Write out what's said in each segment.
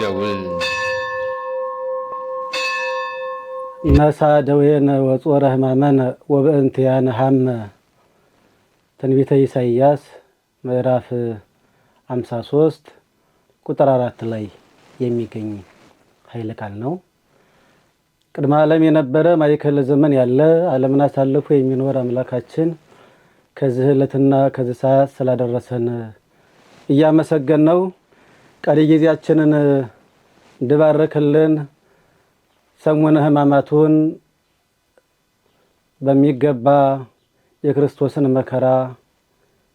ደውል ነሳ ደዌነ ወጾረ ሕማመነ ወበእንቲአነ ሐመ ትንቢተ ኢሳይያስ ምዕራፍ 53 ቁጥር 4 ላይ የሚገኝ ኃይለ ቃል ነው። ቅድመ ዓለም የነበረ ማዕከለ ዘመን ያለ ዓለምን አሳልፎ የሚኖር አምላካችን ከዚህ ዕለትና ከዚህ ሰዓት ስላደረሰን እያመሰገን ነው። ቀሪ ጊዜያችንን እንድባርክልን ሰሙነ ሕማማቱን በሚገባ የክርስቶስን መከራ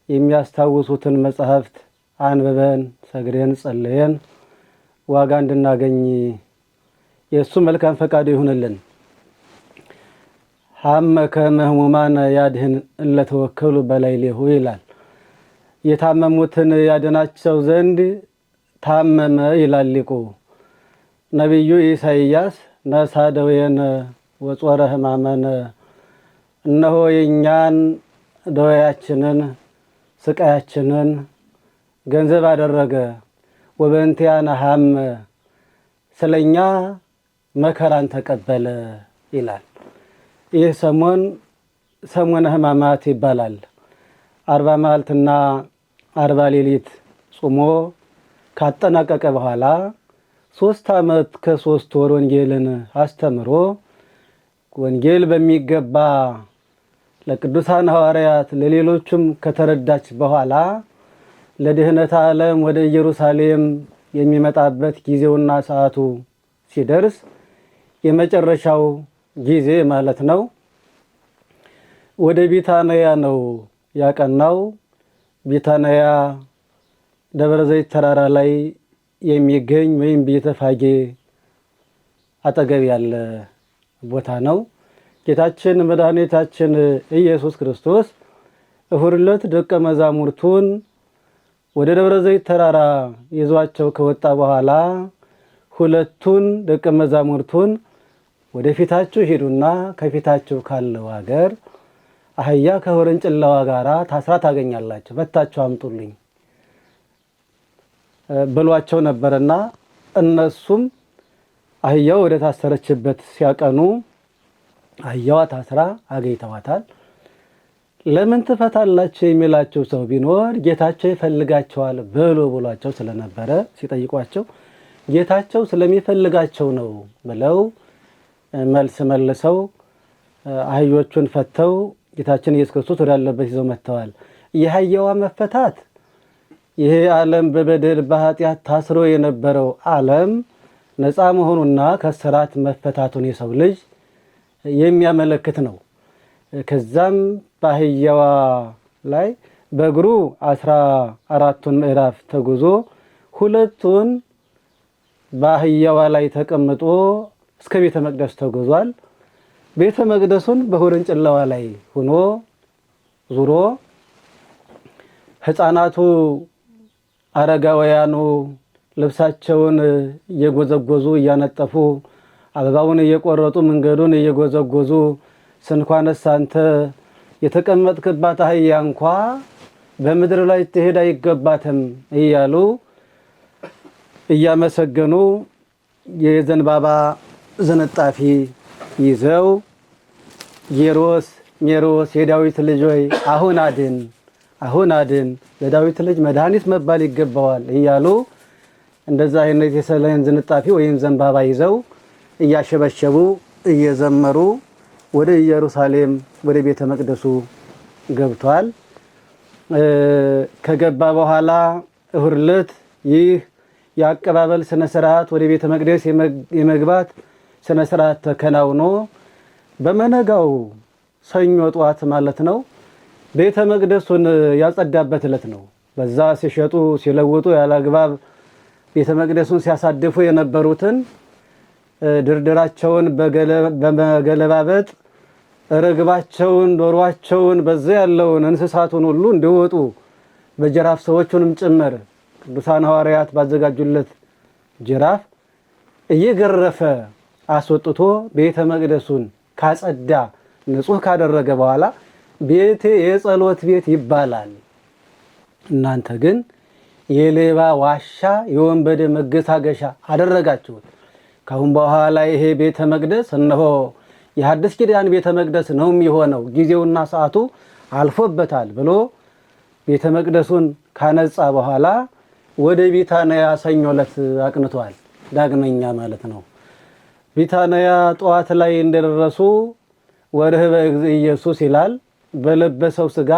የሚያስታውሱትን መጻሕፍት አንብበን ሰግደን ጸልየን ዋጋ እንድናገኝ የእሱ መልካም ፈቃዱ ይሁንልን። ሐመ ከመ ሕሙማነ ያድኅን እለ ተወከሉ በላዕሌሁ ይላል። የታመሙትን ያድናቸው ዘንድ ታመመ ይላል ሊቁ። ነቢዩ ኢሳይያስ ነሣ ደዌነ ወጾረ ሕማመነ፣ እነሆ የእኛን ደዌያችንን ስቃያችንን ገንዘብ አደረገ፣ ወበእንቲአነ ሐመ፣ ስለኛ መከራን ተቀበለ ይላል። ይህ ሰሞን ሰሙነ ሕማማት ይባላል። 40 መዓልትና 40 ሌሊት ጾሞ ካጠናቀቀ በኋላ 3 ዓመት ከ3 ወር ወንጌልን አስተምሮ ወንጌል በሚገባ ለቅዱሳን ሐዋርያት ለሌሎቹም ከተረዳች በኋላ ለድኅነተ ዓለም ወደ ኢየሩሳሌም የሚመጣበት ጊዜውና ሰዓቱ ሲደርስ የመጨረሻው ጊዜ ማለት ነው። ወደ ቢታንያ ነው ያቀናው። ቢታንያ ደብረ ዘይት ተራራ ላይ የሚገኝ ወይም ቤተፋጌ አጠገብ ያለ ቦታ ነው። ጌታችን መድኃኒታችን ኢየሱስ ክርስቶስ እሁድ ዕለት ደቀ መዛሙርቱን ወደ ደብረ ዘይት ተራራ ይዟቸው ከወጣ በኋላ ሁለቱን ደቀ መዛሙርቱን ወደፊታችሁ ሂዱና ከፊታችሁ ካለው ሀገር አህያ ከውርንጭላዋ ጋራ ታስራ ታገኛላችሁ፣ ፈታችሁ አምጡልኝ ብሏቸው ነበርና እነሱም አህያው ወደ ታሰረችበት ሲያቀኑ አህያዋ ታስራ አገኝተዋታል። ለምን ትፈታላችሁ የሚላቸው ሰው ቢኖር ጌታቸው ይፈልጋቸዋል ብሏቸው ስለነበረ ሲጠይቋቸው ጌታቸው ስለሚፈልጋቸው ነው ብለው መልስ መልሰው አህዮቹን ፈተው ጌታችን ኢየሱስ ክርስቶስ ወዳለበት ይዘው መጥተዋል። የአህያዋ መፈታት ይሄ ዓለም በበደል በኃጢአት ታስሮ የነበረው ዓለም ነፃ መሆኑና ከስራት መፈታቱን የሰው ልጅ የሚያመለክት ነው። ከዛም በአህያዋ ላይ በእግሩ 14ቱን ምዕራፍ ተጉዞ 2ቱን በአህያዋ ላይ ተቀምጦ እስከ ቤተ መቅደስ ተጉዟል። ቤተ መቅደሱን በውርንጭላዋ ላይ ሆኖ ዙሮ ሕፃናቱ አረጋውያኑ ልብሳቸውን እየጎዘጎዙ እያነጠፉ አበባውን እየቆረጡ መንገዱን እየጎዘጎዙ ስንኳንስ አንተ የተቀመጥክባት አህያ እንኳ በምድር ላይ ትሄድ አይገባትም እያሉ እያመሰገኑ የዘንባባ ዝንጣፊ ይዘው ጌሮስ ሜሮስ የዳዊት ልጅ ሆይ አሁን አድን፣ አሁን አድን፣ ለዳዊት ልጅ መድኃኒት መባል ይገባዋል እያሉ እንደዛ አይነት የሰሌን ዝንጣፊ ወይም ዘንባባ ይዘው እያሸበሸቡ እየዘመሩ ወደ ኢየሩሳሌም ወደ ቤተ መቅደሱ ገብቷል። ከገባ በኋላ እሁድ ዕለት ይህ የአቀባበል ስነ ስርዓት ወደ ቤተ መቅደስ የመግባት ስነ ስርዓት ተከናውኖ በመነጋው ሰኞ ጠዋት ማለት ነው ቤተ መቅደሱን ያጸዳበት ዕለት ነው። በዛ ሲሸጡ ሲለውጡ ያላግባብ ቤተ መቅደሱን ሲያሳድፉ የነበሩትን ድርድራቸውን በመገለባበጥ ርግባቸውን ዶሯቸውን በዛ ያለውን እንስሳቱን ሁሉ እንዲወጡ በጅራፍ ሰዎቹንም ጭምር ቅዱሳን ሐዋርያት ባዘጋጁለት ጅራፍ እየገረፈ አስወጥቶ ቤተ መቅደሱን ካጸዳ ንጹህ ካደረገ በኋላ ቤቴ የጸሎት ቤት ይባላል፣ እናንተ ግን የሌባ ዋሻ፣ የወንበዴ መገሳገሻ አደረጋችሁት። ካሁን በኋላ ይሄ ቤተ መቅደስ እነሆ የሐዲስ ኪዳን ቤተ መቅደስ ነው የሚሆነው፣ ጊዜውና ሰዓቱ አልፎበታል ብሎ ቤተ መቅደሱን ካነጻ በኋላ ወደ ቢታንያ ሰኞ ዕለት አቅንቷል። ዳግመኛ ማለት ነው። ቢታንያ ጠዋት ላይ እንደደረሱ ወርህበ ኢየሱስ ይላል በለበሰው ሥጋ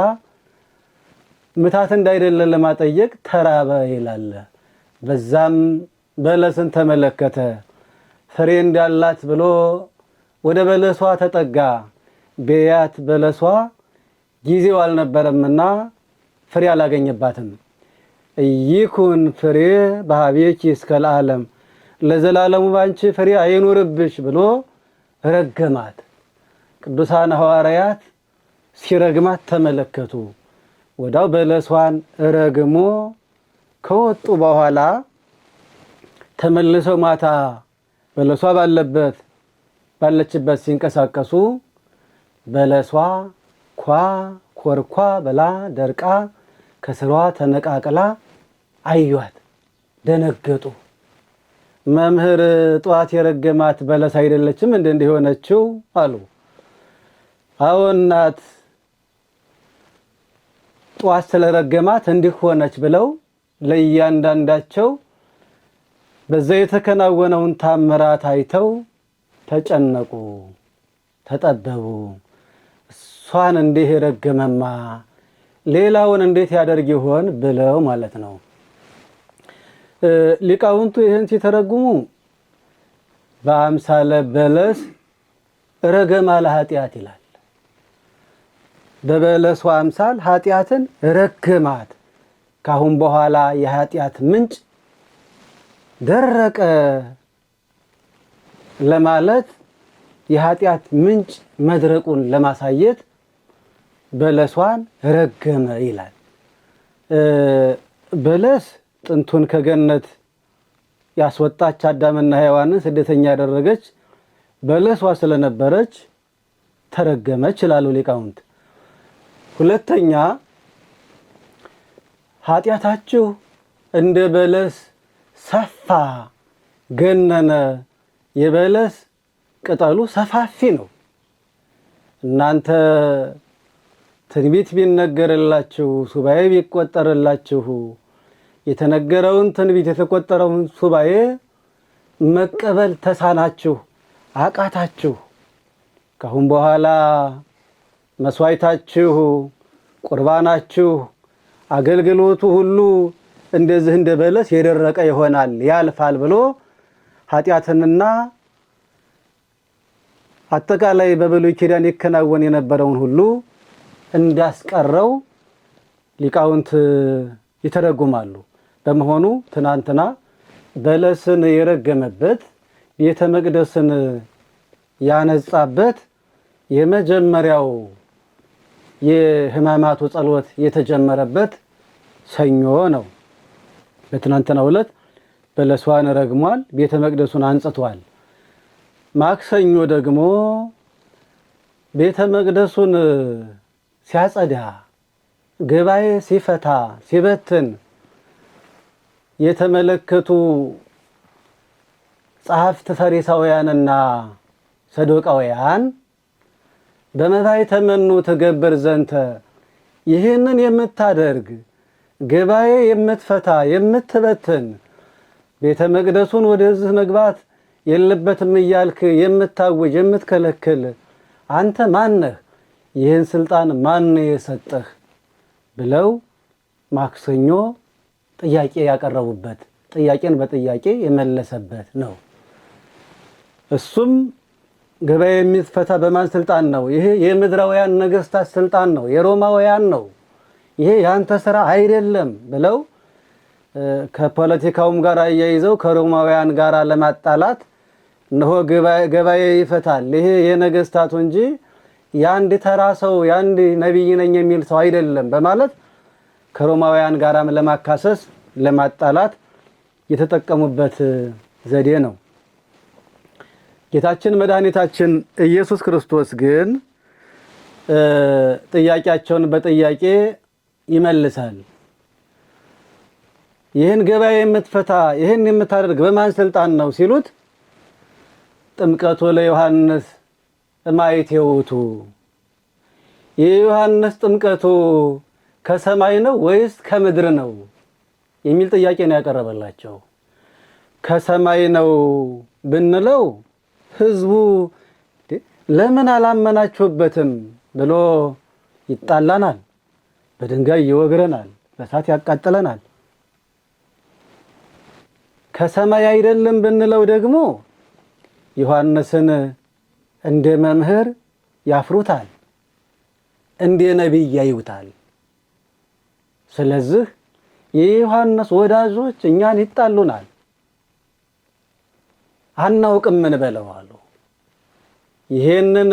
ምታት እንዳይደለ ለማጠየቅ ተራበ ይላል። በዛም በለስን ተመለከተ። ፍሬ እንዳላት ብሎ ወደ በለሷ ተጠጋ። ቤያት በለሷ ጊዜው አልነበረምና ፍሬ አላገኘባትም። ይኩን ፍሬ በኀቤኪ እስከ ለዓለም፣ ለዘላለሙ ባንቺ ፍሬ አይኑርብሽ ብሎ ረገማት። ቅዱሳን ሐዋርያት ሲረግማት ተመለከቱ። ወዳው በለሷን ረግሞ ከወጡ በኋላ ተመልሰው ማታ በለሷ ባለችበት ሲንቀሳቀሱ በለሷ ኮርኳ ብላ ደርቃ ከስሯ ተነቃቅላ አዩአት፣ ደነገጡ። መምህር ጠዋት የረገማት በለስ አይደለችም እንዲህ ሆነችው አሉ። አዎ እናት ጠዋት ስለረገማት እንዲህ ሆነች ብለው ለእያንዳንዳቸው በዛ የተከናወነውን ታምራት አይተው ተጨነቁ፣ ተጠበቡ። እሷን እንዲህ የረገመማ ሌላውን እንዴት ያደርግ ይሆን ብለው ማለት ነው። ሊቃውንቱ ይህን ሲተረጉሙ በአምሳለ በለስ ረገማ ለኃጢአት ይላል። በበለሷ አምሳል ኃጢአትን ረገማት። ካሁን በኋላ የኃጢአት ምንጭ ደረቀ ለማለት የኃጢአት ምንጭ መድረቁን ለማሳየት በለሷን ረገመ ይላል። በለስ ጥንቱን ከገነት ያስወጣች አዳምና ሔዋንን ስደተኛ ያደረገች በለሷ ስለነበረች ተረገመች ይላሉ ሊቃውንት። ሁለተኛ ኃጢአታችሁ እንደ በለስ ሰፋ ገነነ። የበለስ ቅጠሉ ሰፋፊ ነው። እናንተ ትንቢት ቢነገርላችሁ፣ ሱባኤ ቢቆጠርላችሁ የተነገረውን ትንቢት የተቆጠረውን ሱባኤ መቀበል ተሳናችሁ፣ አቃታችሁ። ካሁን በኋላ መስዋዕታችሁ፣ ቁርባናችሁ፣ አገልግሎቱ ሁሉ እንደዚህ እንደ በለስ የደረቀ ይሆናል፣ ያልፋል ብሎ ኃጢአትንና አጠቃላይ በብሉይ ኪዳን ይከናወን የነበረውን ሁሉ እንዳስቀረው ሊቃውንት ይተረጉማሉ። በመሆኑ ትናንትና በለስን የረገመበት ቤተ መቅደስን ያነጻበት የመጀመሪያው የሕማማቱ ጸሎት የተጀመረበት ሰኞ ነው። በትናንትናው ዕለት በለሷን ረግሟል፣ ቤተ መቅደሱን አንጽቷል። ማክሰኞ ደግሞ ቤተ መቅደሱን ሲያጸዳ፣ ጉባኤ ሲፈታ፣ ሲበትን የተመለከቱ ጸሐፍት ፈሪሳውያንና ሰዶቃውያን በመባይተ መኑ ትገብር ዘንተ፣ ይህንን የምታደርግ ጉባኤ የምትፈታ የምትበትን ቤተ መቅደሱን ወደዚህ መግባት የለበትም እያልክ የምታውጅ የምትከለክል አንተ ማነህ? ይህን ስልጣን ማን የሰጠህ? ብለው ማክሰኞ ጥያቄ ያቀረቡበት፣ ጥያቄን በጥያቄ የመለሰበት ነው። እሱም ጉባኤ የሚፈታ በማን ስልጣን ነው? ይሄ የምድራውያን ነገስታት ስልጣን ነው፣ የሮማውያን ነው፣ ይሄ ያንተ ስራ አይደለም ብለው ከፖለቲካውም ጋር አያይዘው ከሮማውያን ጋር ለማጣላት እነሆ ጉባኤ ይፈታል፣ ይሄ የነገስታቱ እንጂ የአንድ ተራ ሰው የአንድ ነቢይ ነኝ የሚል ሰው አይደለም በማለት ከሮማውያን ጋራም ለማካሰስ ለማጣላት የተጠቀሙበት ዘዴ ነው። ጌታችን መድኃኒታችን ኢየሱስ ክርስቶስ ግን ጥያቄያቸውን በጥያቄ ይመልሳል። ይህን ገበያ የምትፈታ ይህን የምታደርግ በማን ስልጣን ነው ሲሉት ጥምቀቱ ለዮሐንስ እማይቴውቱ የዮሐንስ ጥምቀቱ ከሰማይ ነው ወይስ ከምድር ነው የሚል ጥያቄ ነው ያቀረበላቸው። ከሰማይ ነው ብንለው ህዝቡ ለምን አላመናችሁበትም ብሎ ይጣላናል፣ በድንጋይ ይወግረናል፣ በእሳት ያቃጥለናል። ከሰማይ አይደለም ብንለው ደግሞ ዮሐንስን እንደ መምህር ያፍሩታል፣ እንደ ነቢይ ያዩታል። ስለዚህ የዮሐንስ ወዳጆች እኛን ይጣሉናል። አናውቅም ምን በለው አሉ። ይሄንን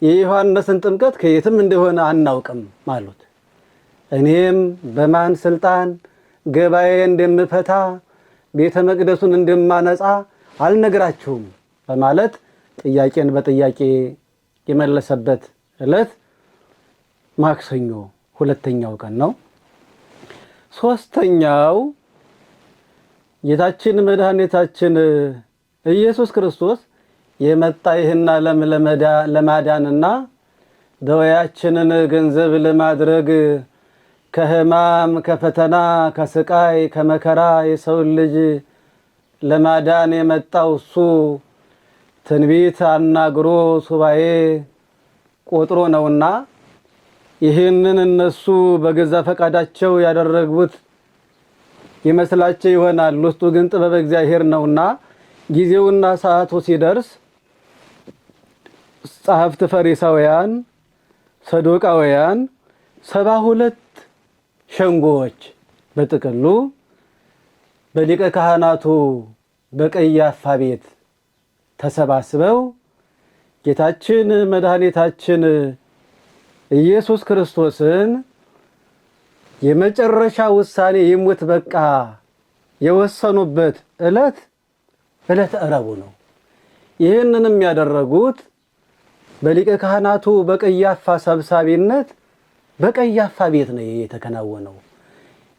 የዮሐንስን ጥምቀት ከየትም እንደሆነ አናውቅም አሉት። እኔም በማን ስልጣን ገበያ እንደምፈታ ቤተ መቅደሱን እንደማነጻ አልነግራችሁም በማለት ጥያቄን በጥያቄ የመለሰበት ዕለት ማክሰኞ ሁለተኛው ቀን ነው። ሶስተኛው ጌታችን መድኃኒታችን ኢየሱስ ክርስቶስ የመጣ ይህን ዓለም ለማዳንና ደዌያችንን ገንዘብ ለማድረግ ከሕማም ከፈተና ከስቃይ ከመከራ የሰው ልጅ ለማዳን የመጣው እሱ ትንቢት አናግሮ ሱባኤ ቆጥሮ ነውና ይህንን እነሱ በገዛ ፈቃዳቸው ያደረጉት ይመስላቸው ይሆናል። ውስጡ ግን ጥበብ እግዚአብሔር ነውና ጊዜውና ሰዓቱ ሲደርስ ጸሐፍት ፈሪሳውያን፣ ሰዶቃውያን 72 ሸንጎዎች በጥቅሉ በሊቀ ካህናቱ በቀያፋ ቤት ተሰባስበው ጌታችን መድኃኒታችን ኢየሱስ ክርስቶስን የመጨረሻ ውሳኔ ይሙት በቃ የወሰኑበት ዕለት ረቡዕ ነው። ይህንንም ያደረጉት በሊቀ ካህናቱ በቀያፋ ሰብሳቢነት በቀያፋ ቤት ነው የተከናወነው።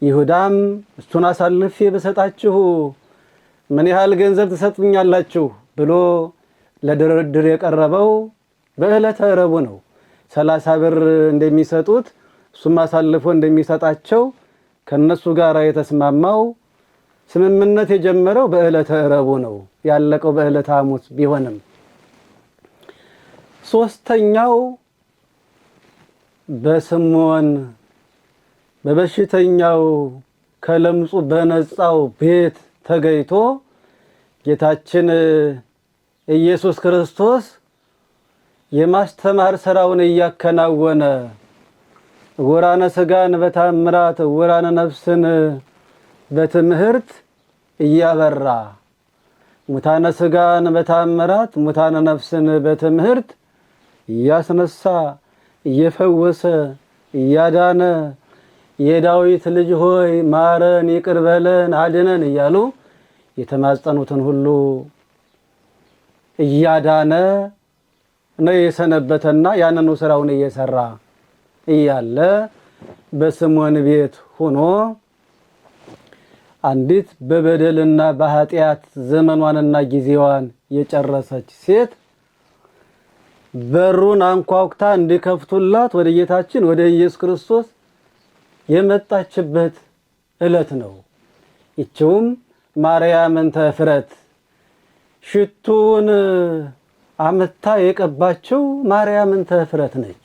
ይሁዳም እሱን አሳልፌ በሰጣችሁ ምን ያህል ገንዘብ ትሰጡኛላችሁ ብሎ ለድርድር የቀረበው በዕለተ ረቡዕ ነው። 30 ብር እንደሚሰጡት እሱም አሳልፎ እንደሚሰጣቸው ከነሱ ጋር የተስማማው ስምምነት የጀመረው በዕለተ ረቡዕ ነው። ያለቀው በዕለተ ሐሙስ ቢሆንም ሶስተኛው በስምዖን በበሽተኛው ከለምጹ በነጻው ቤት ተገይቶ ጌታችን ኢየሱስ ክርስቶስ የማስተማር ስራውን እያከናወነ ዕውራነ ሥጋን በታምራት ዕውራነ ነፍስን በትምህርት እያበራ ሙታነ ሥጋን በታምራት ሙታነ ነፍስን በትምህርት እያስነሳ እየፈወሰ እያዳነ የዳዊት ልጅ ሆይ ማረን፣ ይቅር በለን፣ አድነን እያሉ የተማጸኑትን ሁሉ እያዳነ ነው የሰነበተና ያንኑ ስራውን እየሰራ እያለ በስምዖን ቤት ሆኖ አንዲት በበደልና በኃጢአት ዘመኗንና ጊዜዋን የጨረሰች ሴት በሩን አንኳኩታ እንዲከፍቱላት ወደ ጌታችን ወደ ኢየሱስ ክርስቶስ የመጣችበት ዕለት ነው። ይችውም ማርያም እንተ ዕፍረት ሽቱን አመታ የቀባችው ማርያም እንተ ዕፍረት ነች።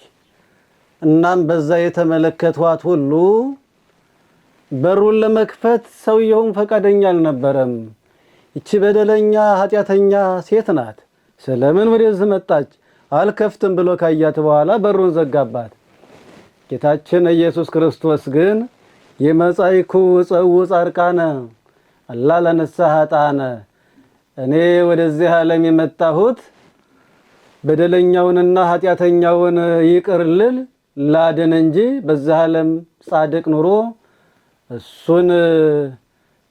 እናም በዛ የተመለከቷት ሁሉ በሩን ለመክፈት ሰውየውም ፈቃደኛ አልነበረም። ይቺ በደለኛ ኃጢአተኛ ሴት ናት፣ ስለምን ወደዚህ መጣች? አልከፍትም ብሎ ካያት በኋላ በሩን ዘጋባት። ጌታችን ኢየሱስ ክርስቶስ ግን የመጻይኩ ጸው ጻርቃነ አላ ለንስሐ ኃጥአነ፣ እኔ ወደዚህ ዓለም የመጣሁት በደለኛውንና ኃጢአተኛውን ይቅር ልል ላድን እንጂ በዚህ ዓለም ጻድቅ ኑሮ እሱን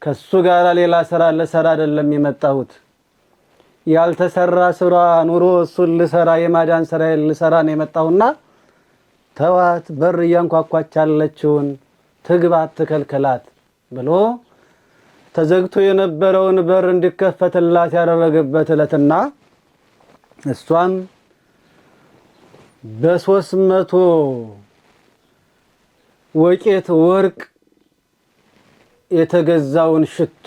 ከሱ ጋር ሌላ ስራ ልሰራ አይደለም የመጣሁት። ያልተሰራ ስራ ኑሮ እሱን ልሰራ የማዳን ስራ ልሰራ ነው የመጣሁና ተዋት፣ በር እያንኳኳች ያለችውን ትግባ፣ ትከልከላት ብሎ ተዘግቶ የነበረውን በር እንዲከፈትላት ያደረገበት ዕለትና እሷም በ300 ወቄት ወርቅ የተገዛውን ሽቱ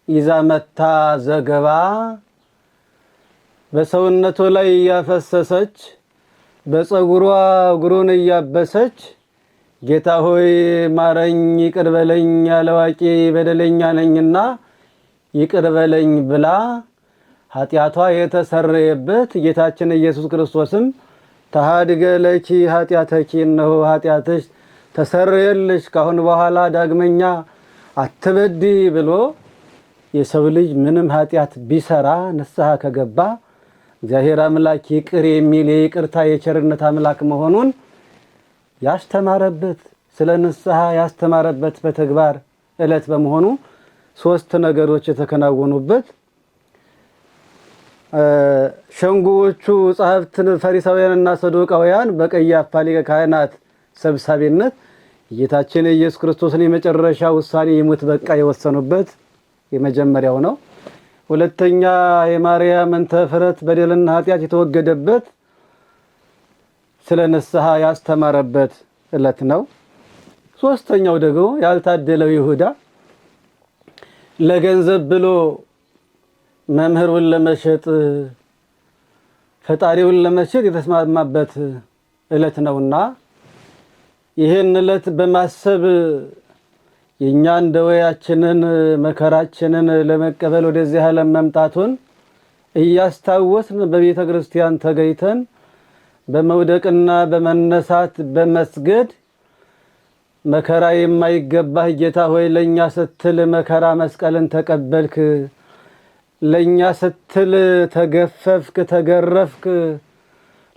ይዛ መታ ዘገባ በሰውነቱ ላይ ያፈሰሰች በፀጉሯ እግሩን እያበሰች ጌታ ሆይ ማረኝ ይቅር በለኝ ያለዋቂ በደለኛ ነኝና ይቅር በለኝ ብላ ኃጢአቷ የተሰረየበት ጌታችን ኢየሱስ ክርስቶስም ተሃድገ ለኪ ኃጢአተኪ እነሆ ኃጢአትሽ ተሰረየልሽ ካሁን በኋላ ዳግመኛ አትበዲ ብሎ የሰው ልጅ ምንም ኃጢአት ቢሰራ ንስሐ ከገባ እግዚአብሔር አምላክ ይቅር የሚል የይቅርታ የቸርነት አምላክ መሆኑን ያስተማረበት ስለ ንስሐ ያስተማረበት በተግባር ዕለት በመሆኑ 3 ነገሮች የተከናወኑበት ሸንጎዎቹ ጸሐፍትን ፈሪሳውያንና ሰዱቃውያን በቀያፋ ሊቀ ካህናት ሰብሳቢነት ጌታችን ኢየሱስ ክርስቶስን የመጨረሻ ውሳኔ ይሙት በቃ የወሰኑበት የመጀመሪያው ነው። ሁለተኛ የማርያም ተፍረት በደልና ኃጢአት የተወገደበት ስለ ንስሐ ያስተማረበት ዕለት ነው። ሶስተኛው ደግሞ ያልታደለው ይሁዳ ለገንዘብ ብሎ መምህሩን ለመሸጥ ፈጣሪውን ለመሸጥ የተስማማበት ዕለት ነውና ይሄን ዕለት በማሰብ የኛን ደዌያችንን መከራችንን ለመቀበል ወደዚህ ዓለም መምጣቱን እያስታወስን በቤተ ክርስቲያን ተገኝተን በመውደቅና በመነሳት በመስገድ መከራ የማይገባህ ጌታ ሆይ ለኛ ስትል መከራ መስቀልን ተቀበልክ፣ ለኛ ስትል ተገፈፍክ ተገረፍክ፣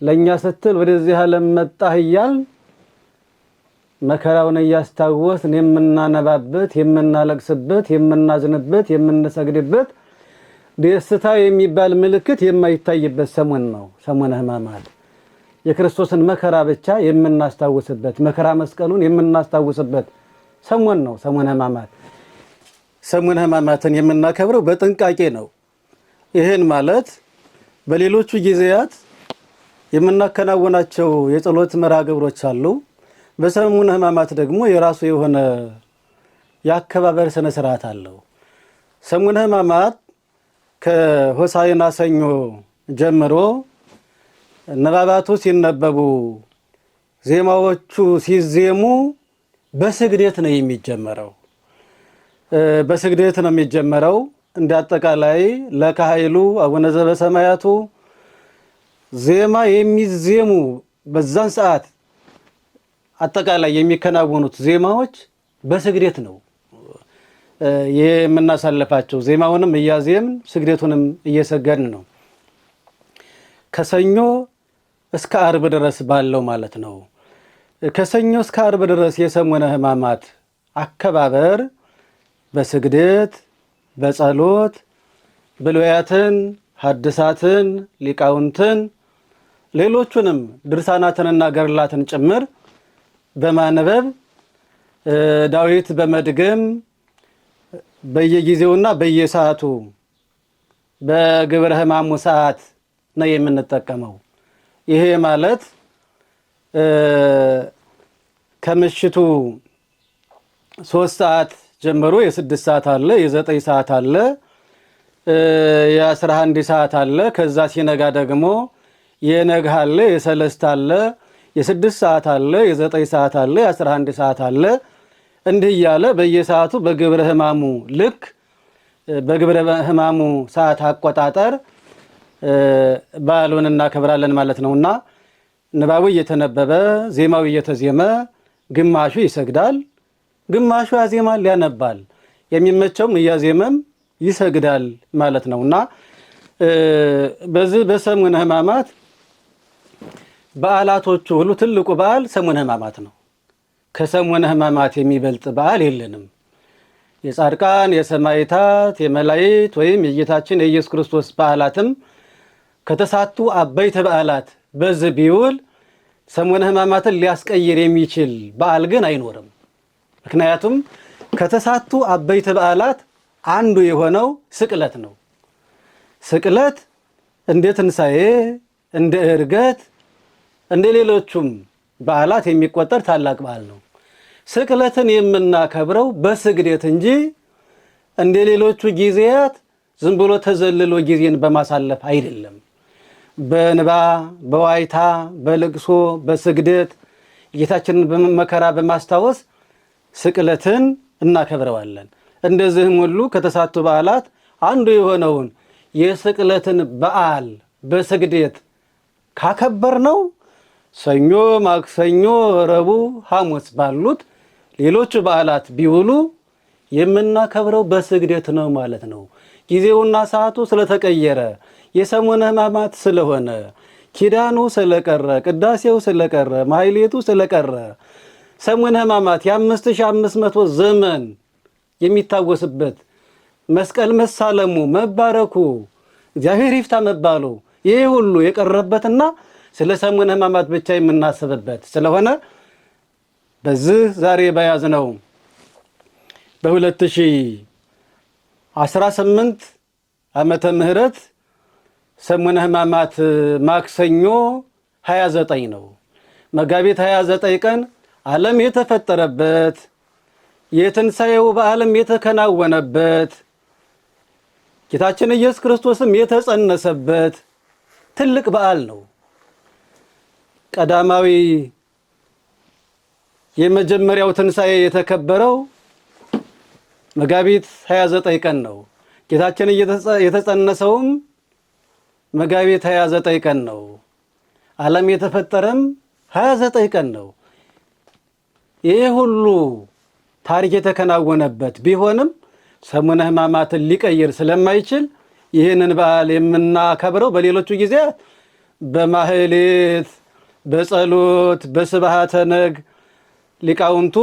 ለኛ ስትል ወደዚህ ዓለም መጣህ እያል መከራውን እያስታወስን የምናነባበት የምናለቅስበት የምናዝንበት የምንሰግድበት ደስታ የሚባል ምልክት የማይታይበት ሰሞን ነው ሰሞነ ሕማማት። የክርስቶስን መከራ ብቻ የምናስታውስበት መከራ መስቀሉን የምናስታውስበት ሰሞን ነው ሰሞነ ሕማማት። ሰሞነ ሕማማትን የምናከብረው በጥንቃቄ ነው። ይሄን ማለት በሌሎቹ ጊዜያት የምናከናውናቸው የጸሎት መርሃ ግብሮች አሉ። በሰሙነ ሕማማት ደግሞ የራሱ የሆነ የአከባበር ስነ ስርዓት አለው። ሰሙነ ሕማማት ከሆሳዕና ሰኞ ጀምሮ ንባባቱ ሲነበቡ ዜማዎቹ ሲዜሙ በስግደት ነው የሚጀመረው። በስግደት ነው የሚጀመረው። እንደ አጠቃላይ ለካህይሉ አቡነ ዘበሰማያቱ ዜማ የሚዜሙ በዛን ሰዓት አጠቃላይ የሚከናወኑት ዜማዎች በስግደት ነው የምናሳልፋቸው። ዜማውንም እያዜምን ስግደቱንም እየሰገድን ነው። ከሰኞ እስከ ዓርብ ድረስ ባለው ማለት ነው። ከሰኞ እስከ ዓርብ ድረስ የሰሙነ ሕማማት አከባበር በስግደት በጸሎት ብሉያትን ሐዲሳትን ሊቃውንትን ሌሎቹንም ድርሳናትንና ገድላትን ጭምር በማንበብ ዳዊት በመድገም በየጊዜውና በየሰዓቱ በግብረ ሕማሙ ሰዓት ነው የምንጠቀመው። ይሄ ማለት ከምሽቱ 3 ሰዓት ጀምሮ የ6 ሰዓት አለ፣ የ9 ሰዓት አለ፣ የ11 ሰዓት አለ። ከዛ ሲነጋ ደግሞ የነግህ አለ፣ የ3 አለ፣ የ6 ሰዓት አለ፣ የ9 ሰዓት አለ፣ የ11 ሰዓት አለ። እንዲህ እያለ በየሰዓቱ በግብረ ሕማሙ ልክ በግብረ ሕማሙ ሰዓት አቆጣጠር በዓሉን እናከብራለን ማለት ነውና ንባቡ እየተነበበ ዜማው እየተዜመ ግማሹ ይሰግዳል፣ ግማሹ ያዜማል ያነባል፣ የሚመቸውም እያዜመም ይሰግዳል ማለት ነውና በዚህ በሰሙነ ሕማማት በዓላቶቹ ሁሉ ትልቁ በዓል ሰሙነ ሕማማት ነው። ከሰሙነ ሕማማት የሚበልጥ በዓል የለንም። የጻድቃን የሰማዕታት የመላእክት ወይም የጌታችን የኢየሱስ ክርስቶስ በዓላትም ከተሳቱ አበይት በዓላት በዚህ ቢውል ሰሙነ ሕማማትን ሊያስቀይር የሚችል በዓል ግን አይኖርም። ምክንያቱም ከተሳቱ አበይት በዓላት አንዱ የሆነው ስቅለት ነው። ስቅለት እንደ ትንሣኤ፣ እንደ ዕርገት፣ እንደ ሌሎቹም በዓላት የሚቆጠር ታላቅ በዓል ነው። ስቅለትን የምናከብረው በስግደት እንጂ እንደ ሌሎቹ ጊዜያት ዝም ብሎ ተዘልሎ ጊዜን በማሳለፍ አይደለም። በእንባ በዋይታ በልቅሶ በስግደት ጌታችንን በመከራ በማስታወስ ስቅለትን እናከብረዋለን። እንደዚህም ሁሉ ከተሳቱ በዓላት አንዱ የሆነውን የስቅለትን በዓል በስግደት ካከበር ነው ሰኞ፣ ማክሰኞ፣ ረቡዕ፣ ሐሙስ ባሉት ሌሎቹ በዓላት ቢውሉ የምናከብረው በስግደት ነው ማለት ነው። ጊዜውና ሰዓቱ ስለተቀየረ የሰሙነ ሕማማት ስለሆነ ኪዳኑ ስለቀረ ቅዳሴው ስለቀረ ማሕሌቱ ስለቀረ ሰሙነ ሕማማት የ5500 ዘመን የሚታወስበት መስቀል መሳለሙ መባረኩ እግዚአብሔር ይፍታ መባሉ ይሄ ሁሉ የቀረበትና ስለ ሰሙነ ሕማማት ብቻ የምናስብበት ስለሆነ በዚህ ዛሬ በያዝነው በ2018 ዓመተ ምህረት ሰሙነ ሕማማት ማክሰኞ 29 ነው። መጋቢት 29 ቀን ዓለም የተፈጠረበት የትንሣኤው በዓለም የተከናወነበት ጌታችን ኢየሱስ ክርስቶስም የተጸነሰበት ትልቅ በዓል ነው። ቀዳማዊ የመጀመሪያው ትንሣኤ የተከበረው መጋቢት 29 ቀን ነው። ጌታችን የተጸነሰውም መጋቢት 29 ቀን ነው። ዓለም የተፈጠረም 29 ቀን ነው። ይሄ ሁሉ ታሪክ የተከናወነበት ቢሆንም ሰሙነ ሕማማትን ሊቀይር ስለማይችል ይህንን በዓል የምናከብረው በሌሎቹ ጊዜ በማህሌት በጸሎት በስብሐተ ነግ ሊቃውንቱ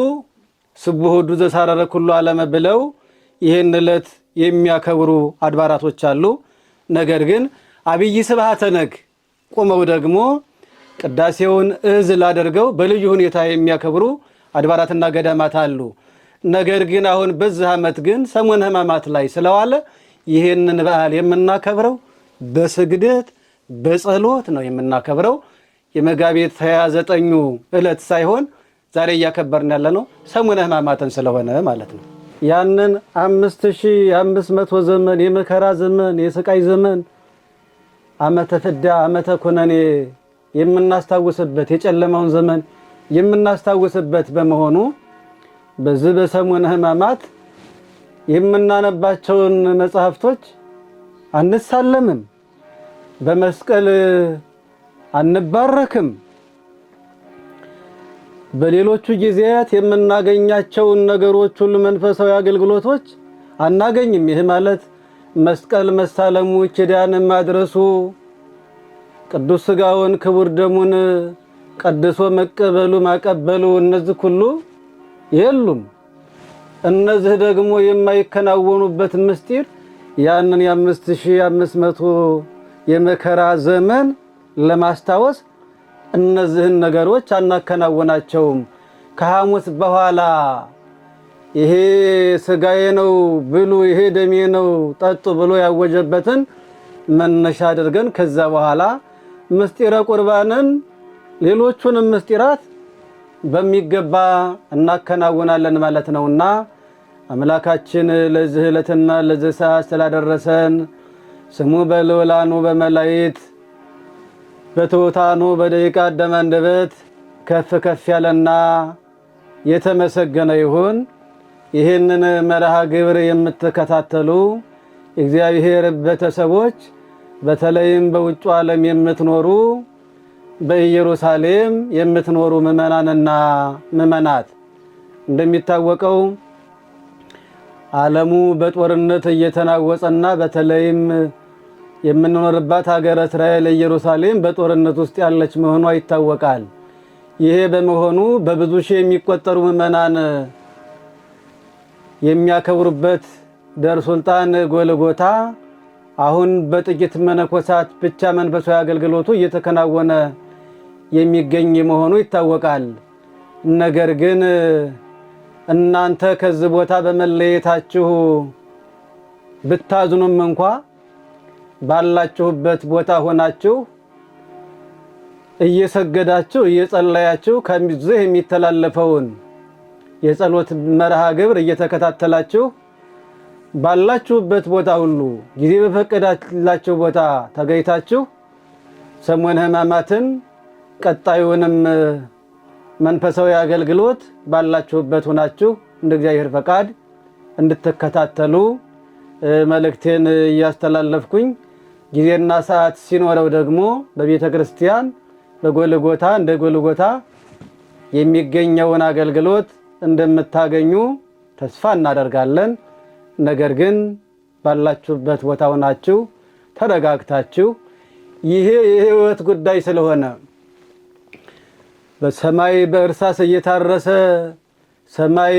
ስቡሕ ውእቱ ዘሳረረ ኩሉ ዓለመ ብለው ይህን ዕለት የሚያከብሩ አድባራቶች አሉ። ነገር ግን አብይ ስብሐተ ነግ ቆመው ደግሞ ቅዳሴውን እዝል አድርገው በልዩ ሁኔታ የሚያከብሩ አድባራትና ገዳማት አሉ። ነገር ግን አሁን በዚህ ዓመት ግን ሰሙነ ሕማማት ላይ ስለዋለ ይህንን በዓል የምናከብረው በስግደት በጸሎት ነው የምናከብረው። የመጋቢት 29ኙ ዕለት ሳይሆን ዛሬ እያከበርን ያለነው ሰሙነ ሕማማትን ስለሆነ ማለት ነው። ያንን 5500 ዘመን የመከራ ዘመን የስቃይ ዘመን ዓመተ ፍዳ ዓመተ ኩነኔ የምናስታውስበት የጨለማውን ዘመን የምናስታውስበት በመሆኑ በዚህ በሰሙነ ሕማማት የምናነባቸውን መጽሐፍቶች አንሳለምም፣ በመስቀል አንባረክም። በሌሎቹ ጊዜያት የምናገኛቸውን ነገሮች ሁሉ መንፈሳዊ አገልግሎቶች አናገኝም። ይህ ማለት መስቀል መሳለሙ፣ ኪዳን ማድረሱ፣ ቅዱስ ሥጋውን ክቡር ደሙን ቀድሶ መቀበሉ ማቀበሉ እነዚህ ሁሉ የሉም። እነዚህ ደግሞ የማይከናወኑበት ምስጢር ያንን የ5500 የመከራ ዘመን ለማስታወስ እነዚህን ነገሮች አናከናወናቸውም። ከሐሙስ በኋላ ይሄ ሥጋዬ ነው ብሉ፣ ይሄ ደሜ ነው ጠጡ ብሎ ያወጀበትን መነሻ አድርገን ከዛ በኋላ ምስጢረ ቁርባንን ሌሎቹንም ምስጢራት በሚገባ እናከናውናለን ማለት ነውና አምላካችን ለዚህ ዕለትና ለዚህ ሰዓት ስላደረሰን ስሙ በልዑላኑ በመላእክት በትሑታኑ በደቂቀ አዳም አንደበት ከፍ ከፍ ያለና የተመሰገነ ይሁን። ይህንን መርሃ ግብር የምትከታተሉ እግዚአብሔር ቤተሰቦች በተለይም በውጭ ዓለም የምትኖሩ በኢየሩሳሌም የምትኖሩ ምእመናንና ምእመናት እንደሚታወቀው ዓለሙ በጦርነት እየተናወጸና በተለይም የምንኖርባት ሀገረ እስራኤል ኢየሩሳሌም በጦርነት ውስጥ ያለች መሆኗ ይታወቃል። ይሄ በመሆኑ በብዙ ሺህ የሚቆጠሩ ምእመናን የሚያከብሩበት ደብረ ሱልጣን ጎልጎታ አሁን በጥቂት መነኮሳት ብቻ መንፈሳዊ አገልግሎቱ እየተከናወነ የሚገኝ መሆኑ ይታወቃል። ነገር ግን እናንተ ከዚህ ቦታ በመለየታችሁ ብታዝኑም እንኳ ባላችሁበት ቦታ ሆናችሁ እየሰገዳችሁ እየጸለያችሁ ከዚህ የሚተላለፈውን የጸሎት መርሃ ግብር እየተከታተላችሁ ባላችሁበት ቦታ ሁሉ ጊዜ በፈቀዳላችሁ ቦታ ተገኝታችሁ ሰሙነ ሕማማትን ቀጣዩንም መንፈሳዊ አገልግሎት ባላችሁበት ሆናችሁ እንደ እግዚአብሔር ፈቃድ እንድትከታተሉ መልእክቴን እያስተላለፍኩኝ ጊዜና ሰዓት ሲኖረው ደግሞ በቤተ ክርስቲያን በጎልጎታ እንደ ጎልጎታ የሚገኘውን አገልግሎት እንደምታገኙ ተስፋ እናደርጋለን። ነገር ግን ባላችሁበት ቦታ ሆናችሁ ተረጋግታችሁ ይሄ የህይወት ጉዳይ ስለሆነ በሰማይ በእርሳስ እየታረሰ ሰማይ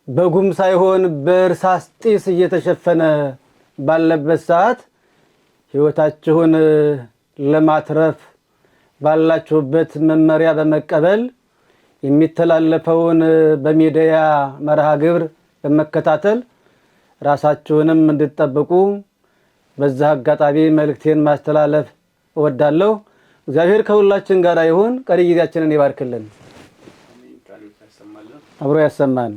በጉም ሳይሆን በእርሳስ ጢስ እየተሸፈነ ባለበት ሰዓት ህይወታችሁን ለማትረፍ ባላችሁበት መመሪያ በመቀበል የሚተላለፈውን በሚዲያ መርሃ ግብር በመከታተል ራሳችሁንም እንድትጠብቁ በዛ አጋጣሚ መልእክቴን ማስተላለፍ እወዳለሁ። እግዚአብሔር ከሁላችን ጋር ይሁን። ቀሪ ጊዜያችንን ይባርክልን፣ አብሮ ያሰማን።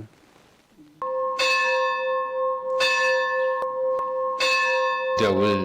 ደውል